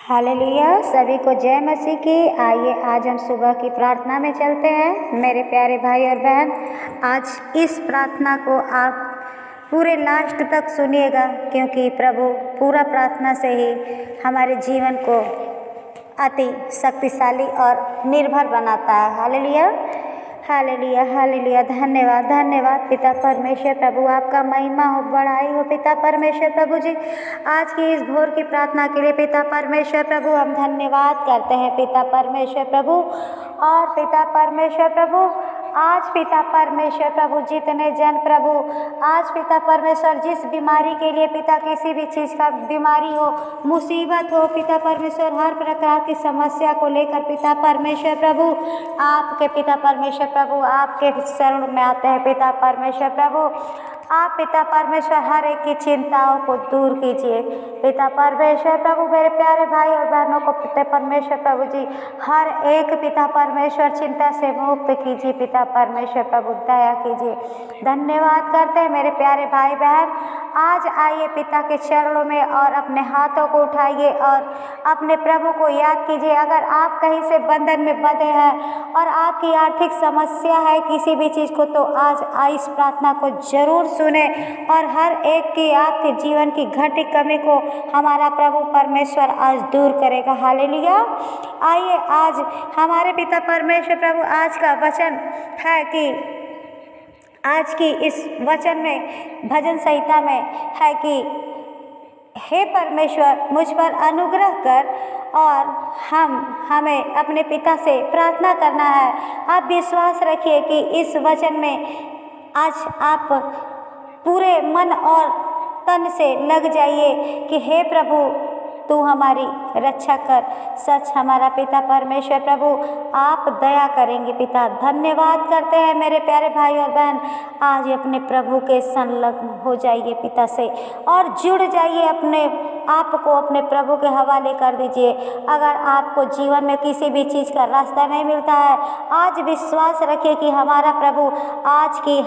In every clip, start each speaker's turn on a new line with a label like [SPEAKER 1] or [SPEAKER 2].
[SPEAKER 1] Hallelujah. सभी को जय मसीह की। आइए आज हम सुबह की प्रार्थना में चलते हैं। मेरे प्यारे भाई और बहन, आज इस प्रार्थना को आप पूरे लास्ट तक सुनिएगा, क्योंकि प्रभु पूरा प्रार्थना से ही हमारे जीवन को अति शक्तिशाली और निर्भर बनाता है। Hallelujah, hallelujah, hallelujah. धन्यवाद, धन्यवाद पिता परमेश्वर प्रभु, आपका महिमा हो, बड़ाई हो पिता परमेश्वर प्रभु जी। आज की इस भोर की प्रार्थना के लिए पिता परमेश्वर प्रभु हम धन्यवाद करते हैं पिता परमेश्वर प्रभु। और पिता परमेश्वर प्रभु, आज पिता परमेश्वर प्रभु जितने जन प्रभु आज पिता परमेश्वर जिस बीमारी के लिए पिता, किसी भी चीज़ का बीमारी हो, मुसीबत हो पिता परमेश्वर, हर प्रकार की समस्या को लेकर पिता परमेश्वर प्रभु आपके पिता परमेश्वर प्रभु आपके शरण में आते हैं पिता परमेश्वर प्रभु। आप पिता परमेश्वर हर एक की चिंताओं को दूर कीजिए पिता परमेश्वर प्रभु। मेरे प्यारे भाई और बहनों को पिता परमेश्वर प्रभु जी हर एक पिता परमेश्वर चिंता से मुक्त कीजिए पिता परमेश्वर प्रभु, दया कीजिए। धन्यवाद करते हैं मेरे प्यारे भाई बहन। आज आइए पिता के चरणों में और अपने हाथों को उठाइए और अपने प्रभु को याद कीजिए। अगर आप कहीं से बंधन में बंधे हैं और आपकी आर्थिक समस्या है किसी भी चीज़ को, तो आज इस प्रार्थना को जरूर सुने और हर एक की आपके जीवन की घटी कमी को हमारा प्रभु परमेश्वर आज दूर करेगा। हालेलुया। आइए आज हमारे पिता परमेश्वर प्रभु आज का वचन है कि आज की इस वचन में भजन संहिता में है कि हे परमेश्वर मुझ पर अनुग्रह कर और हमें अपने पिता से प्रार्थना करना है। आप विश्वास रखिए कि इस वचन में आज आप पूरे मन और तन से लग जाइए कि हे प्रभु तू हमारी रक्षा कर। सच हमारा पिता परमेश्वर प्रभु आप दया करेंगे पिता। धन्यवाद करते हैं मेरे प्यारे भाई और बहन। आज अपने प्रभु के संलग्न हो जाइए पिता से और जुड़ जाइए, अपने आप को अपने प्रभु के हवाले कर दीजिए। अगर आपको जीवन में किसी भी चीज़ का रास्ता नहीं मिलता है, आज विश्वास रखिए कि हमारा प्रभु आज की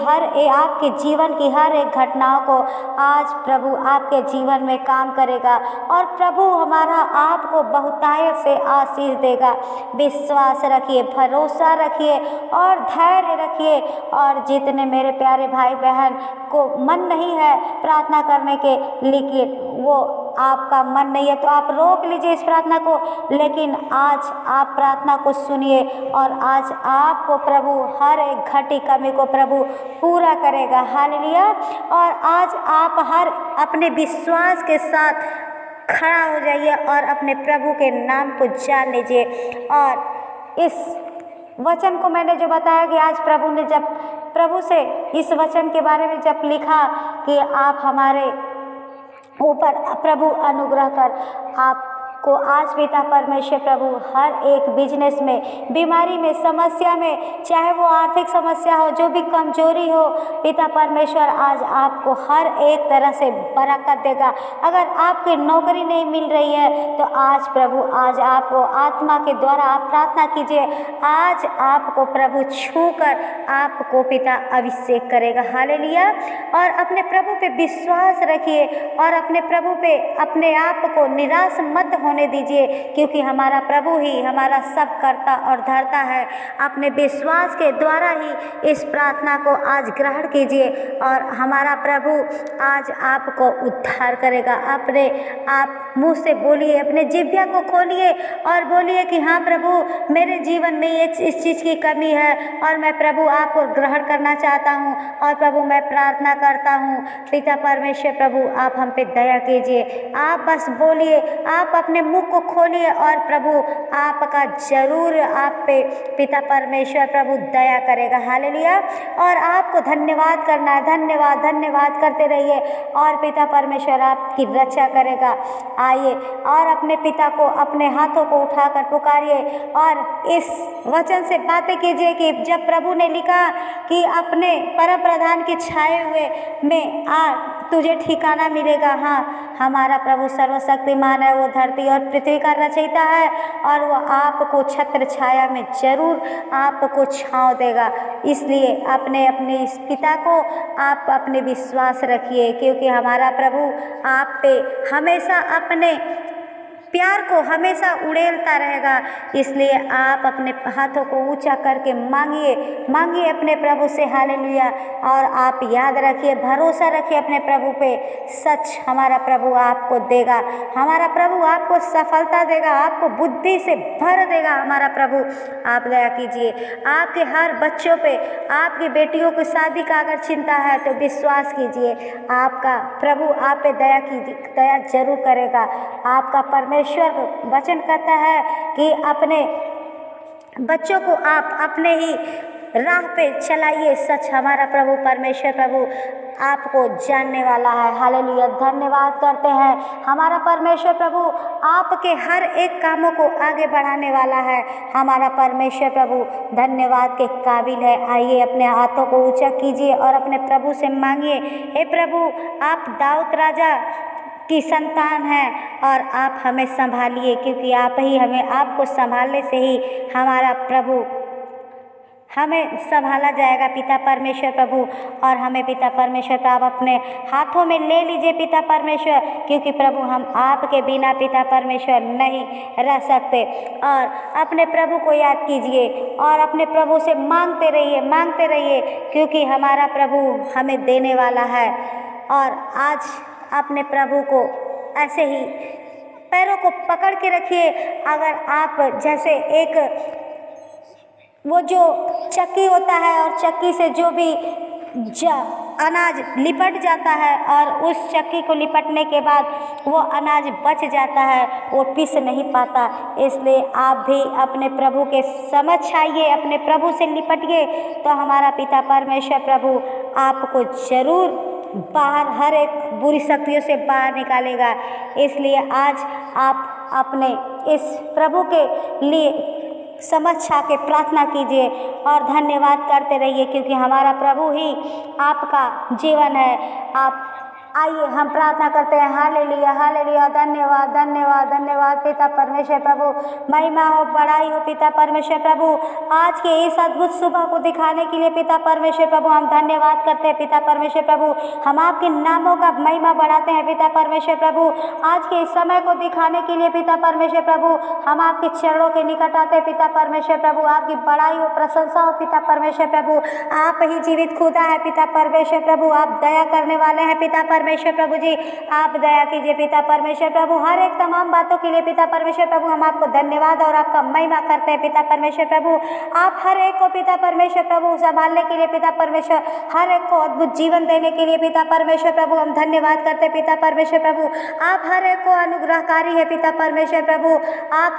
[SPEAKER 1] आपके जीवन की हर एक घटनाओं को आज प्रभु आपके जीवन में काम करेगा और प्रभु हमारा आपको बहुतायत से आशीष देगा। विश्वास रखिए, भरोसा रखिए और धैर्य रखिए। और जितने मेरे प्यारे भाई बहन को मन नहीं है प्रार्थना करने के, लेकिन वो आपका मन नहीं है तो आप रोक लीजिए इस प्रार्थना को, लेकिन आज आप प्रार्थना को सुनिए और आज आपको प्रभु हर एक घटी कमी को प्रभु पूरा करेगा। हालेलुया। और आज आप हर अपने विश्वास के साथ खड़ा हो जाइए और अपने प्रभु के नाम को जान लीजिए। और इस वचन को मैंने जो बताया कि आज प्रभु ने जब प्रभु से इस वचन के बारे में जब लिखा कि आप हमारे ऊपर प्रभु अनुग्रह कर, आपको आज पिता परमेश्वर प्रभु हर एक बिजनेस में, बीमारी में, समस्या में, चाहे वो आर्थिक समस्या हो, जो भी कमजोरी हो, पिता परमेश्वर आज आपको हर एक तरह से बरकत देगा। अगर आपकी नौकरी नहीं मिल रही है तो आज प्रभु आज आपको आत्मा के द्वारा आप प्रार्थना कीजिए, आज आपको प्रभु छूकर आपको पिता अभिषेक करेगा। हालेलुया। और अपने प्रभु पे विश्वास रखिए और अपने प्रभु पे अपने आप को निराश मत होने दीजिए, क्योंकि हमारा प्रभु ही हमारा सब करता और धरता है। अपने विश्वास के द्वारा ही इस प्रार्थना को आज ग्रहण कीजिए और हमारा प्रभु आज आपको उद्धार करेगा। अपने आप मुंह से बोलिए, अपने जिह्वा को खोलिए और बोलिए कि हाँ प्रभु मेरे जीवन में इस चीज़ की कमी है और मैं प्रभु आपको ग्रहण करना चाहता हूँ और प्रभु मैं प्रार्थना करता हूँ पिता परमेश्वर प्रभु आप हम पे दया कीजिए। आप बस बोलिए, आप अपने मुंह को खोलिए और प्रभु आपका जरूर आप पे पिता परमेश्वर प्रभु दया करेगा। हालेलुया। और आपको धन्यवाद करना है, धन्यवाद धन्यवाद करते रहिए और पिता परमेश्वर आपकी रक्षा करेगा। आइए और अपने पिता को अपने हाथों को उठाकर पुकारिए और इस वचन से बातें कीजिए कि जब प्रभु ने लिखा कि अपने परम प्रधान की छाए हुए में तुझे ठिकाना मिलेगा। हाँ, हमारा प्रभु सर्वशक्तिमान है, वो धरती और पृथ्वी का रचयिता है और वो आपको छत्र छाया में जरूर आपको छांव देगा। इसलिए अपने इस पिता को आप अपने विश्वास रखिए, क्योंकि हमारा प्रभु आप पे हमेशा अपने प्यार को हमेशा उड़ेलता रहेगा। इसलिए आप अपने हाथों को ऊंचा करके मांगिए अपने प्रभु से, हालेलुया। और आप याद रखिए, भरोसा रखिए अपने प्रभु पे, सच हमारा प्रभु आपको देगा, हमारा प्रभु आपको सफलता देगा, आपको बुद्धि से भर देगा हमारा प्रभु। आप दया कीजिए, आपके हर बच्चों पे, आपकी बेटियों की शादी का अगर चिंता है तो विश्वास कीजिए, आपका प्रभु आप पे दया जरूर करेगा। आपका परमेश्वर वचन कहता है कि अपने बच्चों को आप अपने ही राह पे चलाइए। सच हमारा प्रभु परमेश्वर प्रभु आपको जानने वाला है, हालेलुया। धन्यवाद करते हैं हमारा परमेश्वर प्रभु आपके हर एक कामों को आगे बढ़ाने वाला है। हमारा परमेश्वर प्रभु धन्यवाद के काबिल है। आइए अपने हाथों को ऊंचा कीजिए और अपने प्रभु से मांगिए, हे प्रभु आप दाऊद राजा की संतान हैं और आप हमें संभालिए, क्योंकि आप ही हमें, आपको संभालने से ही हमारा प्रभु हमें संभाला जाएगा पिता परमेश्वर प्रभु। और हमें पिता परमेश्वर प्रभु अपने हाथों में ले लीजिए पिता परमेश्वर, क्योंकि प्रभु हम आपके बिना पिता परमेश्वर नहीं रह सकते। और अपने प्रभु को याद कीजिए और अपने प्रभु से मांगते रहिए, क्योंकि हमारा प्रभु हमें देने वाला है। और आज अपने प्रभु को ऐसे ही पैरों को पकड़ के रखिए। अगर आप जैसे एक वो जो चक्की होता है और चक्की से जो भी अनाज लिपट जाता है और उस चक्की को लिपटने के बाद वो अनाज बच जाता है, वो पीस नहीं पाता। इसलिए आप भी अपने प्रभु के समझ आइए, अपने प्रभु से लिपटिए, तो हमारा पिता परमेश्वर प्रभु आपको जरूर बाहर, हर एक बुरी शक्तियों से बाहर निकालेगा। इसलिए आज आप अपने इस प्रभु के लिए समझ छा के प्रार्थना कीजिए और धन्यवाद करते रहिए, क्योंकि हमारा प्रभु ही आपका जीवन है। आप आइए हम प्रार्थना करते हैं, हालेलुया हालेलुया। धन्यवाद धन्यवाद धन्यवाद पिता परमेश्वर प्रभु, महिमा हो, बड़ाई हो पिता परमेश्वर प्रभु। आज के इस अद्भुत सुबह को दिखाने के लिए पिता परमेश्वर प्रभु हम धन्यवाद करते हैं पिता परमेश्वर प्रभु। हम आपके नामों का महिमा बढ़ाते हैं पिता परमेश्वर प्रभु। आज के इस समय को दिखाने के लिए पिता परमेश्वर प्रभु हम आपके चरणों के निकट आते हैं पिता परमेश्वर प्रभु। आपकी बड़ाई हो, प्रशंसा हो पिता परमेश्वर प्रभु। आप ही जीवित खुदा है पिता परमेश्वर प्रभु। आप दया करने वाले हैं पिता परमेश्वर प्रभु जी। आप दया कीजिए पिता परमेश्वर प्रभु। हर एक तमाम बातों के लिए पिता परमेश्वर प्रभु हम आपको धन्यवाद और आपका महिमा करते हैं पिता परमेश्वर प्रभु। आप हर एक को पिता परमेश्वर प्रभु संभालने के लिए पिता परमेश्वर, हर एक को अद्भुत जीवन देने के लिए पिता परमेश्वर प्रभु हम धन्यवाद करते हैं पिता परमेश्वर प्रभु। आप हर एक को अनुग्रहकारी है पिता परमेश्वर प्रभु। आप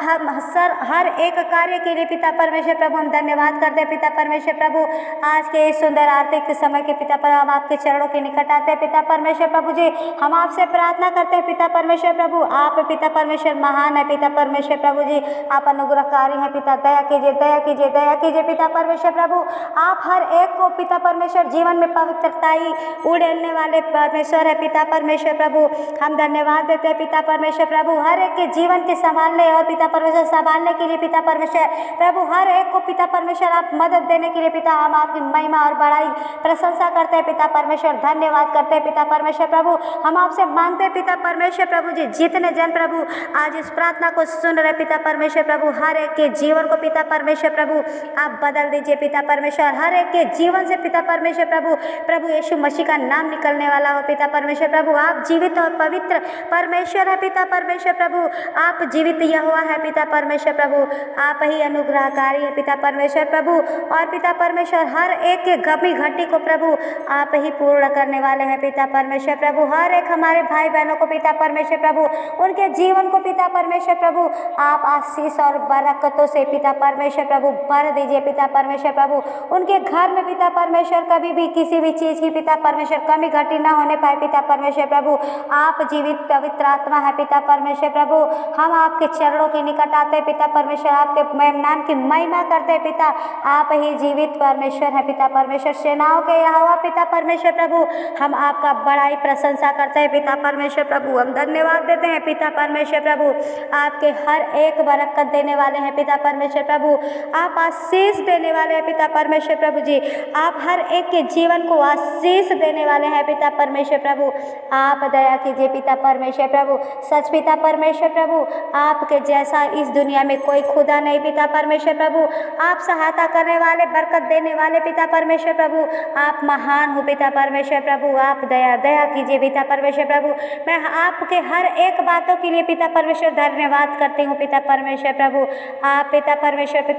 [SPEAKER 1] हर एक कार्य के लिए पिता परमेश्वर प्रभु हम धन्यवाद करते हैं पिता परमेश्वर प्रभु। आज के इस सुंदर आर्थिक समय के पिता पर हम आपके चरणों के निकट आते हैं पिता परमेश्वर प्रभु जी। हम आपसे प्रार्थना करते हैं पिता परमेश्वर प्रभु। आप पिता परमेश्वर महान है पिता परमेश्वर प्रभु जी। आप अनुग्रहकारी हैं पिता। दया कीजिए दया कीजिए दया कीजिए पिता परमेश्वर प्रभु। आप हर एक को पिता परमेश्वर जीवन में पवित्रताई उड़ेलने वाले परमेश्वर है पिता परमेश्वर प्रभु। हम धन्यवाद देते हैं पिता परमेश्वर प्रभु, हर एक के जीवन के संभालने और पिता परमेश्वर संभालने के लिए पिता परमेश्वर प्रभु। हर एक को पिता परमेश्वर आप मदद देने के लिए पिता हम आपकी महिमा और बड़ाई प्रशंसा करते हैं पिता परमेश्वर। धन्यवाद करते हैं पिता परमेश्वर प्रभु। हम आपसे मांगते हैं पिता परमेश्वर प्रभु जी, जितने जन प्रभु आज इस प्रार्थना को सुन रहे पिता परमेश्वर प्रभु, हर एक के जीवन को पिता परमेश्वर प्रभु आप बदल दीजिए पिता परमेश्वर। हर एक के जीवन से पिता परमेश्वर प्रभु, प्रभु यीशु मसीह का नाम निकलने वाला हो पिता परमेश्वर प्रभु। आप जीवित और पवित्र परमेश्वर है पिता परमेश्वर प्रभु। आप जीवित यहोवा है पिता परमेश्वर प्रभु। आप ही अनुग्रहकारी है पिता परमेश्वर प्रभु। और पिता परमेश्वर हर एक के कमी घटी को प्रभु आप ही पूर्ण करने वाले हैं पिता परमेश्वर प्रभु। हर एक हमारे भाई बहनों को पिता परमेश्वर प्रभु, उनके जीवन को पिता परमेश्वर प्रभु आप आशीष और बरकतों से पिता परमेश्वर प्रभु भर दीजिए पिता परमेश्वर प्रभु। उनके घर में पिता परमेश्वर कभी भी किसी भी चीज़ की पिता परमेश्वर कमी घटी ना होने पाए पिता परमेश्वर प्रभु। आप जीवित पवित्र आत्मा है पिता परमेश्वर प्रभु। हम आपके चरणों के निकट आते हैं पिता परमेश्वर, आपके नाम की महिमा करते हैं पिता। आप ही जीवित परमेश्वर है पिता परमेश्वर, सेनाओं के यहोवा पिता परमेश्वर प्रभु। हम आपका बड़ाई प्रशंसा करते हैं पिता परमेश्वर प्रभु। हम धन्यवाद देते हैं पिता परमेश्वर प्रभु, आपके हर एक बरकत देने वाले हैं पिता परमेश्वर प्रभु। आप आशीष देने वाले हैं पिता परमेश्वर प्रभु जी। आप हर एक के जीवन को आशीष देने वाले हैं पिता परमेश्वर प्रभु। आप दया कीजिए पिता परमेश्वर प्रभु। सच पिता परमेश्वर प्रभु, आपके जैसा इस दुनिया में कोई खुदा नहीं पिता परमेश्वर प्रभु। आप सहायता करने वाले, बरकत देने वाले पिता परमेश्वर प्रभु। आप महान हो पिता परमेश्वर प्रभु। आप दया कीजिए पिता परमेश्वर प्रभु। मैं आपके हर एक बातों के लिए पिता परमेश्वर धन्यवाद करती हूँ पिता परमेश्वर प्रभु। आप पिता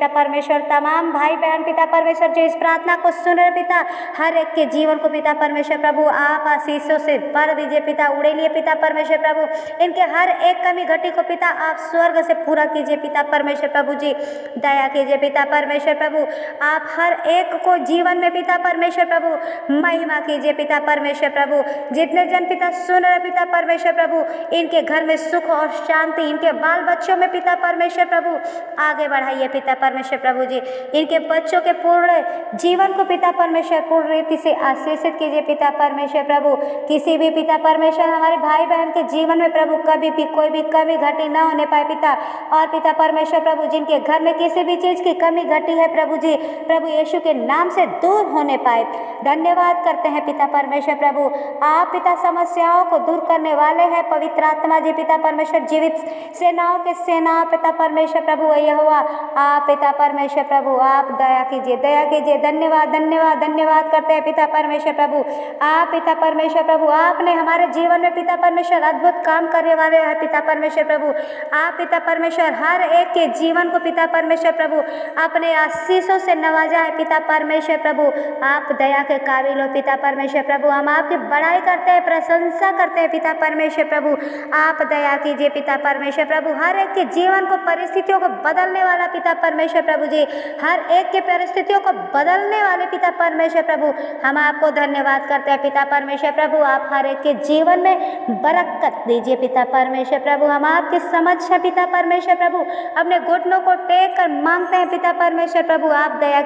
[SPEAKER 1] परमेश्वर तमाम भाई बहन पिता परमेश्वर जो इस प्रार्थना को सुन रहे पिता, हर एक के जीवन को पिता परमेश्वर प्रभु आप आशीषों से भर दीजिए पिता, उड़ेलिए पिता परमेश्वर प्रभु। इनके हर एक कमी घटी को पिता आप स्वर्ग से पूरा कीजिए पिता परमेश्वर प्रभु जी। दया कीजिए पिता परमेश्वर प्रभु। आप हर एक को जीवन में पिता परमेश्वर प्रभु महिमा कीजिए पिता परमेश्वर प्रभु। जितने जन पिता सुन रहे पिता परमेश्वर प्रभु, इनके घर में सुख और शांति, इनके बाल बच्चों में पिता परमेश्वर प्रभु आगे बढ़ाइए पिता परमेश्वर प्रभु जी। इनके बच्चों के पूर्ण जीवन को पिता परमेश्वर पूर्ण रीति से आशीषित कीजिए पिता परमेश्वर प्रभु। किसी भी पिता परमेश्वर हमारे भाई बहन के जीवन में प्रभु कभी भी कोई भी कमी घटी ना होने पाए पिता। और पिता परमेश्वर प्रभु, जिनके घर में किसी भी चीज़ की कमी घटी है प्रभु जी, प्रभु यीशु के नाम से दूर होने पाए। धन्यवाद करते हैं पिता परमेश्वर प्रभु। आप पिता समस्याओं को दूर करने वाले हैं पवित्र आत्मा जी पिता परमेश्वर। जीवित सेनाओं के सेना पिता परमेश्वर प्रभु यहोवा, आप पिता परमेश्वर प्रभु आप दया कीजिए। धन्यवाद करते हैं पिता परमेश्वर प्रभु। आप पिता परमेश्वर प्रभु, आपने हमारे जीवन में पिता परमेश्वर अद्भुत काम करने वाले हैं पिता परमेश्वर प्रभु। आप पिता परमेश्वर हर एक के जीवन को पिता परमेश्वर प्रभु अपने आशीषों से नवाजा है पिता परमेश्वर प्रभु। आप दया के काबिल हो पिता परमेश्वर प्रभु। हम आपकी बड़ाई करते हैं, प्रशंसा करते हैं पिता परमेश्वर प्रभु। आप दया कीजिए पिता परमेश्वर प्रभु। हर एक के जीवन को, परिस्थितियों को बदलने वाला पिता परमेश्वर प्रभु जी, हर एक के परिस्थितियों को बदलने वाले पिता परमेश्वर प्रभु, हम आपको धन्यवाद करते हैं पिता परमेश्वर प्रभु। आप हर एक के जीवन में बरकत दीजिए पिता परमेश्वर प्रभु। हम आपके समक्ष हैं पिता परमेश्वर प्रभु, अपने घुटनों को टेक कर मांगते हैं पिता परमेश्वर प्रभु। आप दया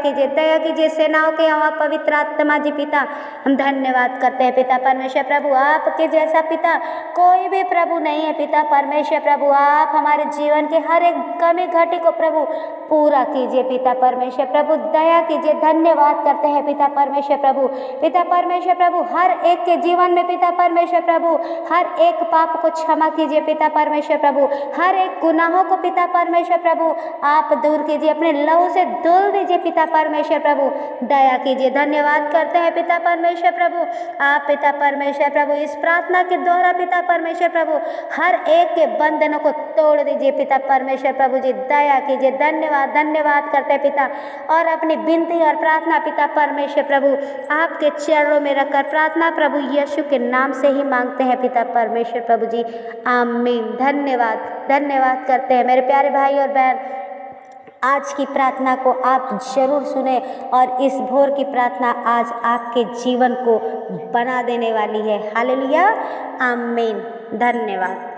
[SPEAKER 1] कीजिए सेनाओं के यहाँ पवित्र आत्मा जी पिता, हम धन्यवाद करते हैं पिता परमेश्वर प्रभु। आपके जैसा पिता कोई भी प्रभु नहीं है पिता परमेश्वर प्रभु। आप हमारे जीवन के हर एक कमी घटी को प्रभु पूरा कीजिए पिता परमेश्वर प्रभु। दया कीजिए, धन्यवाद करते हैं पिता परमेश्वर प्रभु। पिता परमेश्वर प्रभु, हर एक के जीवन में पिता परमेश्वर प्रभु हर एक पाप को क्षमा कीजिए पिता परमेश्वर प्रभु। हर एक गुनाहों को पिता परमेश्वर प्रभु आप दूर कीजिए, अपने लहू से धुल दीजिए पिता परमेश्वर प्रभु। दया कीजिए, धन्यवाद करते हैं पिता परमेश्वर प्रभु। आप पिता परमेश्वर प्रभु इस प्रार्थना के द्वारा पिता परमेश्वर प्रभु हर एक के बंधनों को तोड़ दीजिए पिता परमेश्वर प्रभु जी। दया कीजिए, धन्यवाद करते हैं पिता। और अपनी विनती और प्रार्थना पिता परमेश्वर प्रभु आपके चरणों में रखकर प्रार्थना प्रभु यीशु के नाम से ही मांगते हैं पिता परमेश्वर प्रभु जी, आमीन। धन्यवाद करते हैं मेरे प्यारे भाई और बहन। आज की प्रार्थना को आप जरूर सुने और इस भोर की प्रार्थना आज आपके जीवन को बना देने वाली है। हालेलुया, आमीन। धन्यवाद।